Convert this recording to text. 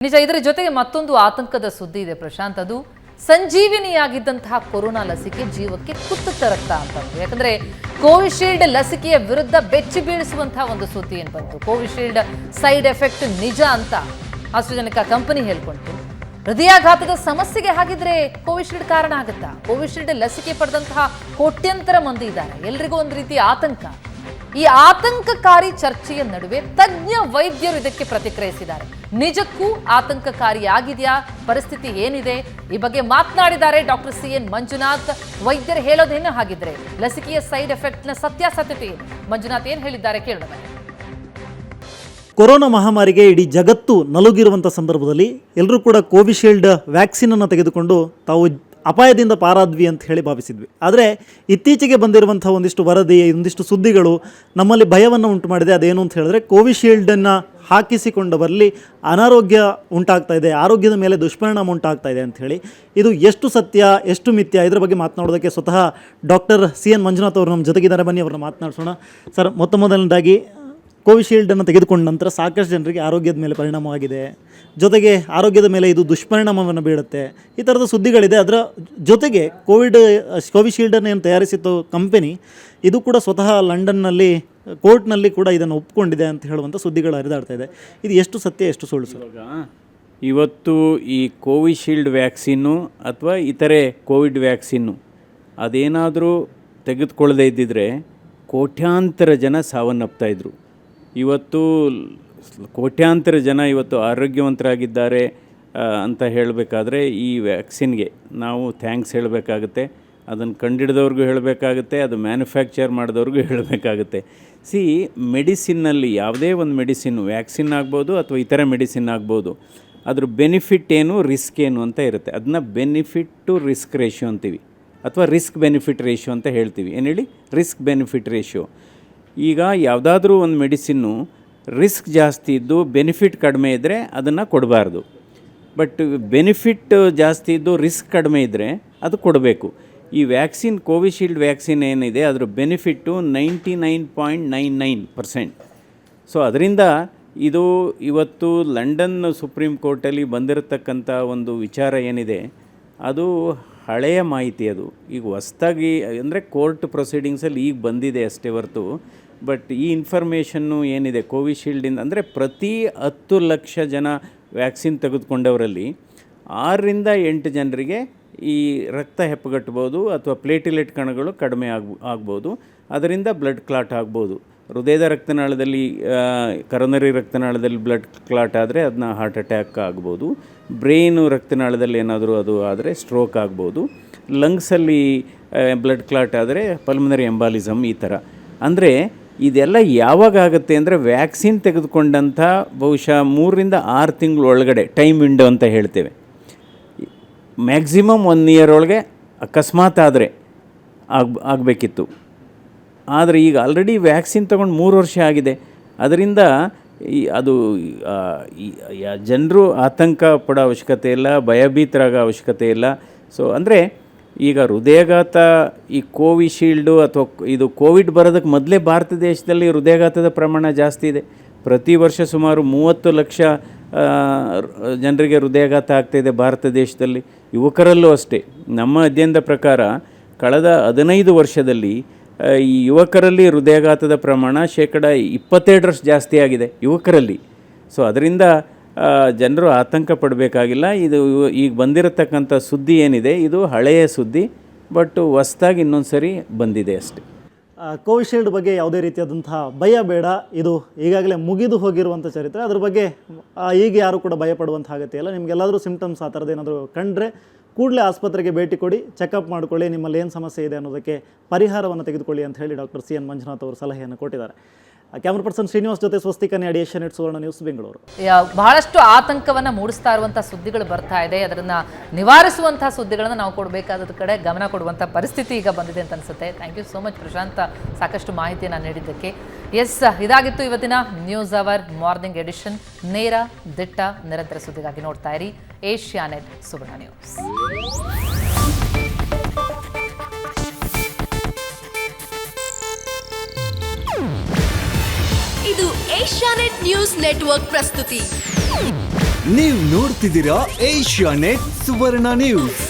ನಿಜ. ಇದರ ಜೊತೆಗೆ ಮತ್ತೊಂದು ಆತಂಕದ ಸುದ್ದಿ ಇದೆ ಪ್ರಶಾಂತ್. ಅದು ಸಂಜೀವಿನಿಯಾಗಿದ್ದಂತಹ ಕೊರೋನಾ ಲಸಿಕೆ ಜೀವಕ್ಕೆ ಕುತ್ತು ತರುತ್ತಾ ಅಂತ. ಯಾಕಂದ್ರೆ ಕೋವಿಶೀಲ್ಡ್ ಲಸಿಕೆಯ ವಿರುದ್ಧ ಬೆಚ್ಚಿ ಬೀಳಿಸುವಂತಹ ಒಂದು ಸುದ್ದಿ ಏನು ಬಂತು. ಕೋವಿಶೀಲ್ಡ್ ಸೈಡ್ ಎಫೆಕ್ಟ್ ನಿಜ ಅಂತ ಆಸ್ಟ್ರಾಜೆನೆಕಾ ಕಂಪನಿ ಹೇಳ್ಕೊಂತು. ಹೃದಯಾಘಾತದ ಸಮಸ್ಯೆಗೆ ಹಾಗಿದ್ರೆ ಕೋವಿಶೀಲ್ಡ್ ಕಾರಣ ಆಗುತ್ತಾ? ಕೋವಿಶೀಲ್ಡ್ ಲಸಿಕೆ ಪಡೆದಂತಹ ಕೋಟ್ಯಂತರ ಮಂದಿ ಇದ್ದಾರೆ. ಎಲ್ರಿಗೂ ಒಂದು ರೀತಿ ಆತಂಕ. ಈ ಆತಂಕಕಾರಿ ಚರ್ಚೆಯ ನಡುವೆ ತಜ್ಞ ವೈದ್ಯರು ಇದಕ್ಕೆ ಪ್ರತಿಕ್ರಿಯಿಸಿದ್ದಾರೆ. ನಿಜಕ್ಕೂ ಆತಂಕಕಾರಿಯಾಗಿದೆಯಾ? ಪರಿಸ್ಥಿತಿ ಏನಿದೆ? ಈ ಬಗ್ಗೆ ಮಾತನಾಡಿದ್ದಾರೆ ಡಾಕ್ಟರ್ CN ಮಂಜುನಾಥ್. ವೈದ್ಯರು ಹೇಳೋದೇನು ಹಾಗಿದ್ರೆ ಲಸಿಕೆಯ ಸೈಡ್ ಎಫೆಕ್ಟ್ನ ಸತ್ಯಾಸತ್ಯತೆ ಏನು? ಮಂಜುನಾಥ್ ಏನು ಹೇಳಿದ್ದಾರೆ ಕೇಳೋಣ. ಕೊರೋನಾ ಮಹಾಮಾರಿಗೆ ಇಡೀ ಜಗತ್ತು ನಲುಗಿರುವಂಥ ಸಂದರ್ಭದಲ್ಲಿ ಎಲ್ಲರೂ ಕೂಡ ಕೋವಿಶೀಲ್ಡ್ ವ್ಯಾಕ್ಸಿನನ್ನು ತೆಗೆದುಕೊಂಡು ತಾವು ಅಪಾಯದಿಂದ ಪಾರಾದ್ವಿ ಅಂತ ಹೇಳಿ ಭಾವಿಸಿದ್ವಿ. ಆದರೆ ಇತ್ತೀಚೆಗೆ ಬಂದಿರುವಂಥ ಒಂದಿಷ್ಟು ವರದಿ, ಒಂದಿಷ್ಟು ಸುದ್ದಿಗಳು ನಮ್ಮಲ್ಲಿ ಭಯವನ್ನು ಉಂಟು ಮಾಡಿದೆ. ಅದೇನು ಅಂತ ಹೇಳಿದ್ರೆ ಕೋವಿಶೀಲ್ಡನ್ನು ಹಾಕಿಸಿಕೊಂಡವರಲ್ಲಿ ಅನಾರೋಗ್ಯ ಉಂಟಾಗ್ತಾ ಇದೆ, ಆರೋಗ್ಯದ ಮೇಲೆ ದುಷ್ಪರಿಣಾಮ ಉಂಟಾಗ್ತಾ ಇದೆ ಅಂಥೇಳಿ. ಇದು ಎಷ್ಟು ಸತ್ಯ ಎಷ್ಟು ಮಿಥ್ಯ ಇದರ ಬಗ್ಗೆ ಮಾತನಾಡೋದಕ್ಕೆ ಸ್ವತಃ ಡಾಕ್ಟರ್ CN ಮಂಜುನಾಥ್ ಅವರು ನಮ್ಮ ಜೊತೆಗಿದ್ದಾರೆ. ಬನ್ನಿ ಅವ್ರನ್ನ ಮಾತನಾಡಿಸೋಣ. ಸರ್, ಮೊದಲನೇದಾಗಿ ಕೋವಿಶೀಲ್ಡನ್ನು ತೆಗೆದುಕೊಂಡ ನಂತರ ಸಾಕಷ್ಟು ಜನರಿಗೆ ಆರೋಗ್ಯದ ಮೇಲೆ ಪರಿಣಾಮವಾಗಿದೆ, ಜೊತೆಗೆ ಆರೋಗ್ಯದ ಮೇಲೆ ಇದು ದುಷ್ಪರಿಣಾಮವನ್ನು ಬೀಳುತ್ತೆ, ಈ ಥರದ ಸುದ್ದಿಗಳಿದೆ. ಅದರ ಜೊತೆಗೆ ಕೋವಿಶೀಲ್ಡನ್ನು ಏನು ತಯಾರಿಸಿತ್ತು ಕಂಪನಿ, ಇದು ಕೂಡ ಸ್ವತಃ ಲಂಡನ್ನಲ್ಲಿ ಕೋರ್ಟ್ನಲ್ಲಿ ಕೂಡ ಇದನ್ನು ಒಪ್ಕೊಂಡಿದೆ ಅಂತ ಹೇಳುವಂಥ ಸುದ್ದಿಗಳು ಹರಿದಾಡ್ತಾ ಇದೆ. ಇದು ಎಷ್ಟು ಸತ್ಯ ಎಷ್ಟು ಸುಳ್ಳು ಸರ್? ಇವತ್ತು ಈ ಕೋವಿಶೀಲ್ಡ್ ವ್ಯಾಕ್ಸಿನ್ನು ಅಥವಾ ಇತರೆ ಕೋವಿಡ್ ವ್ಯಾಕ್ಸಿನ್ನು ಅದೇನಾದರೂ ತೆಗೆದುಕೊಳ್ಳದೇ ಇದ್ದಿದ್ರೆ ಕೋಟ್ಯಾಂತರ ಜನ ಸಾವನ್ನಪ್ತಾಯಿದ್ರು. ಇವತ್ತು ಕೋಟ್ಯಾಂತರ ಜನ ಇವತ್ತು ಆರೋಗ್ಯವಂತರಾಗಿದ್ದಾರೆ ಅಂತ ಹೇಳಬೇಕಾದ್ರೆ ಈ ವ್ಯಾಕ್ಸಿನ್ಗೆ ನಾವು ಥ್ಯಾಂಕ್ಸ್ ಹೇಳಬೇಕಾಗುತ್ತೆ. ಅದನ್ನು ಕಂಡಿಡಿದವ್ರಿಗೂ ಹೇಳಬೇಕಾಗುತ್ತೆ, ಅದು ಮ್ಯಾನುಫ್ಯಾಕ್ಚರ್ ಮಾಡಿದವ್ರಿಗೂ ಹೇಳಬೇಕಾಗುತ್ತೆ. ಮೆಡಿಸಿನ್ನಲ್ಲಿ ಯಾವುದೇ ಒಂದು ಮೆಡಿಸಿನ್ನು, ವ್ಯಾಕ್ಸಿನ್ ಆಗ್ಬೋದು ಅಥವಾ ಇತರ ಮೆಡಿಸಿನ್ ಆಗ್ಬೋದು, ಅದ್ರ ಬೆನಿಫಿಟ್ ಏನು ರಿಸ್ಕ್ ಏನು ಅಂತ ಇರುತ್ತೆ. ಅದನ್ನ ಬೆನಿಫಿಟ್ ಟು ರಿಸ್ಕ್ ರೇಷಿಯೋ ಅಂತೀವಿ ಅಥವಾ ರಿಸ್ಕ್ ಬೆನಿಫಿಟ್ ರೇಷಿಯೋ ಅಂತ ಹೇಳ್ತೀವಿ. ಏನು ಹೇಳಿ? Risk benefit ratio. ಈಗ ಯಾವುದಾದ್ರೂ ಒಂದು ಮೆಡಿಸಿನ್ನು ರಿಸ್ಕ್ ಜಾಸ್ತಿ ಇದ್ದು ಬೆನಿಫಿಟ್ ಕಡಿಮೆ ಇದ್ದರೆ ಅದನ್ನು ಕೊಡಬಾರ್ದು. ಬಟ್ ಬೆನಿಫಿಟ್ ಜಾಸ್ತಿ ಇದ್ದು ರಿಸ್ಕ್ ಕಡಿಮೆ ಇದ್ದರೆ ಅದು ಕೊಡಬೇಕು. ಈ ವ್ಯಾಕ್ಸಿನ್ ಕೋವಿಶೀಲ್ಡ್ ವ್ಯಾಕ್ಸಿನ್ ಏನಿದೆ ಅದರ ಬೆನಿಫಿಟ್ಟು 99.99%. ಸೊ ಅದರಿಂದ ಇದು ಇವತ್ತು ಲಂಡನ್ ಸುಪ್ರೀಂ ಕೋರ್ಟಲ್ಲಿ ಬಂದಿರತಕ್ಕಂಥ ಒಂದು ವಿಚಾರ ಏನಿದೆ ಅದು ಹಳೆಯ ಮಾಹಿತಿ. ಅದು ಈಗ ಹೊಸ್ದಾಗಿ ಅಂದರೆ ಕೋರ್ಟ್ ಪ್ರೊಸೀಡಿಂಗ್ಸಲ್ಲಿ ಈಗ ಬಂದಿದೆ ಅಷ್ಟೇ ಹೊರತು. ಬಟ್ ಈ ಇನ್ಫಾರ್ಮೇಷನ್ನು ಏನಿದೆ ಕೋವಿಶೀಲ್ಡಿಂದ ಅಂದರೆ ಪ್ರತಿ 10 ಲಕ್ಷ ಜನ ವ್ಯಾಕ್ಸಿನ್ ತೆಗೆದುಕೊಂಡವರಲ್ಲಿ 6ರಿಂದ 8 ಜನರಿಗೆ ಈ ರಕ್ತ ಹೆಪ್ಪುಗಟ್ಬೋದು ಅಥವಾ ಪ್ಲೇಟಿಲೆಟ್ ಕಣಗಳು ಕಡಿಮೆ ಆಗ್ಬೋದು. ಅದರಿಂದ ಬ್ಲಡ್ ಕ್ಲಾಟ್ ಆಗ್ಬೋದು. ಹೃದಯದ ರಕ್ತನಾಳದಲ್ಲಿ ಕರೋನರಿ ರಕ್ತನಾಳದಲ್ಲಿ ಬ್ಲಡ್ ಕ್ಲಾಟ್ ಆದರೆ ಅದನ್ನ ಹಾರ್ಟ್ ಅಟ್ಯಾಕ್ ಆಗ್ಬೋದು. ಬ್ರೈನು ರಕ್ತನಾಳದಲ್ಲಿ ಏನಾದರೂ ಅದು ಆದರೆ ಸ್ಟ್ರೋಕ್ ಆಗ್ಬೋದು. ಲಂಗ್ಸಲ್ಲಿ ಬ್ಲಡ್ ಕ್ಲಾಟ್ ಆದರೆ ಪಲ್ಮನರಿ ಎಂಬಾಲಿಸಮ್ ಈ ಥರ. ಅಂದರೆ ಇದೆಲ್ಲ ಯಾವಾಗ ಆಗುತ್ತೆ ಅಂದರೆ ವ್ಯಾಕ್ಸಿನ್ ತೆಗೆದುಕೊಂಡಂಥ ಬಹುಶಃ 3ರಿಂದ 6 ತಿಂಗಳು ಒಳಗಡೆ ಟೈಮ್ ವಿಂಡೋ ಅಂತ ಹೇಳ್ತೇವೆ. ಮ್ಯಾಕ್ಸಿಮಮ್ 1 ಇಯರ್ ಒಳಗೆ ಅಕಸ್ಮಾತ್ ಆದರೆ ಆಗಬೇಕಿತ್ತು. ಆದರೆ ಈಗ ಆಲ್ರೆಡಿ ವ್ಯಾಕ್ಸಿನ್ ತೊಗೊಂಡು 3 ವರ್ಷ ಆಗಿದೆ. ಅದರಿಂದ ಅದು ಜನರು ಆತಂಕ ಪಡೋ ಅವಶ್ಯಕತೆ ಇಲ್ಲ, ಭಯಭೀತರಾಗೋ ಅವಶ್ಯಕತೆ ಇಲ್ಲ. ಸೊ ಅಂದರೆ ಈಗ ಹೃದಯಾಘಾತ ಈ ಕೋವಿಶೀಲ್ಡು ಅಥವಾ ಇದು ಕೋವಿಡ್ ಬರೋದಕ್ಕೆ ಮೊದಲೇ ಭಾರತ ದೇಶದಲ್ಲಿ ಹೃದಯಾಘಾತದ ಪ್ರಮಾಣ ಜಾಸ್ತಿ ಇದೆ. ಪ್ರತಿ ವರ್ಷ ಸುಮಾರು 30 ಲಕ್ಷ ಜನರಿಗೆ ಹೃದಯಾಘಾತ ಆಗ್ತಾಯಿದೆ ಭಾರತ ದೇಶದಲ್ಲಿ. ಯುವಕರಲ್ಲೂ ಅಷ್ಟೇ. ನಮ್ಮ ಅಧ್ಯಯನದ ಪ್ರಕಾರ ಕಳೆದ 15 ವರ್ಷದಲ್ಲಿ ಈ ಯುವಕರಲ್ಲಿ ಹೃದಯಾಘಾತದ ಪ್ರಮಾಣ 22% ಜಾಸ್ತಿ ಆಗಿದೆ ಯುವಕರಲ್ಲಿ. ಸೊ ಅದರಿಂದ ಜನರು ಆತಂಕ ಪಡಬೇಕಾಗಿಲ್ಲ. ಇದು ಈಗ ಬಂದಿರತಕ್ಕಂಥ ಸುದ್ದಿ ಏನಿದೆ ಇದು ಹಳೆಯ ಸುದ್ದಿ, ಬಟ್ ಹೊಸ್ದಾಗಿ ಇನ್ನೊಂದು ಸರಿ ಬಂದಿದೆ ಅಷ್ಟೇ. ಕೋವಿಶೀಲ್ಡ್ ಬಗ್ಗೆ ಯಾವುದೇ ರೀತಿಯಾದಂತಹ ಭಯ ಬೇಡ. ಇದು ಈಗಾಗಲೇ ಮುಗಿದು ಹೋಗಿರುವಂಥ ಚರಿತ್ರೆ. ಅದ್ರ ಬಗ್ಗೆ ಈಗ ಯಾರು ಕೂಡ ಭಯ ಪಡುವಂಥ ಅಗತ್ಯ ಇಲ್ಲ. ನಿಮಗೆಲ್ಲಾದರೂ ಸಿಂಪ್ಟಮ್ಸ್ ಆ ಥರದ್ದು ಏನಾದರೂ ಕಂಡ್ರೆ ಕೂಡಲೇ ಆಸ್ಪತ್ರೆಗೆ ಭೇಟಿ ಕೊಡಿ, ಚೆಕಪ್ ಮಾಡ್ಕೊಳ್ಳಿ, ನಿಮ್ಮಲ್ಲಿ ಏನು ಸಮಸ್ಯೆ ಇದೆ ಅನ್ನೋದಕ್ಕೆ ಪರಿಹಾರವನ್ನು ತೆಗೆದುಕೊಳ್ಳಿ ಅಂತ ಹೇಳಿ ಡಾಕ್ಟರ್ CN ಮಂಜುನಾಥ್ ಅವರು ಸಲಹೆಯನ್ನು ಕೊಟ್ಟಿದ್ದಾರೆ. ಕ್ಯಾಮರಾ ಪರ್ಸನ್ ಶ್ರೀನಿವಾಸ್ ಜೊತೆ ಸ್ವಸ್ತಿಕ ನ್ಯಾಡಿ, ಏಷ್ಯಾನೆಟ್ ಸುವರ್ಣ ನ್ಯೂಸ್, ಬೆಂಗಳೂರು. ಬಹಳಷ್ಟು ಆತಂಕವನ್ನು ಮೂಡಿಸ್ತಾ ಇರುವಂಥ ಸುದ್ದಿಗಳು ಬರ್ತಾ ಇದೆ. ಅದನ್ನು ನಿವಾರಿಸುವಂಥ ಸುದ್ದಿಗಳನ್ನು ನಾವು ಕೊಡಬೇಕಾದ ಕಡೆ ಗಮನ ಕೊಡುವಂಥ ಪರಿಸ್ಥಿತಿ ಈಗ ಬಂದಿದೆ ಅಂತ ಅನಿಸುತ್ತೆ. Thank you so much Prashant, ಸಾಕಷ್ಟು ಮಾಹಿತಿಯನ್ನು ನೀಡಿದ್ದಕ್ಕೆ. ಎಸ್, ಇದಾಗಿತ್ತು ಇವತ್ತಿನ ನ್ಯೂಸ್ ಅವರ್ ಮಾರ್ನಿಂಗ್ ಎಡಿಷನ್. ನೇರ, ದಿಟ್ಟ, ನಿರಂತರ ಸುದ್ದಿಗಾಗಿ ನೋಡ್ತಾ ಇರಿ ಏಷ್ಯಾನೆಟ್ ಸುವರ್ಣ ನ್ಯೂಸ್. ಇದು ಏಷ್ಯಾನೆಟ್ ನ್ಯೂಸ್ ನೆಟ್ವರ್ಕ್ ಪ್ರಸ್ತುತಿ. ನೀವು ನೋಡ್ತಿದ್ದೀರಾ ಏಷ್ಯಾ ನೆಟ್ ಸುವರ್ಣ ನ್ಯೂಸ್.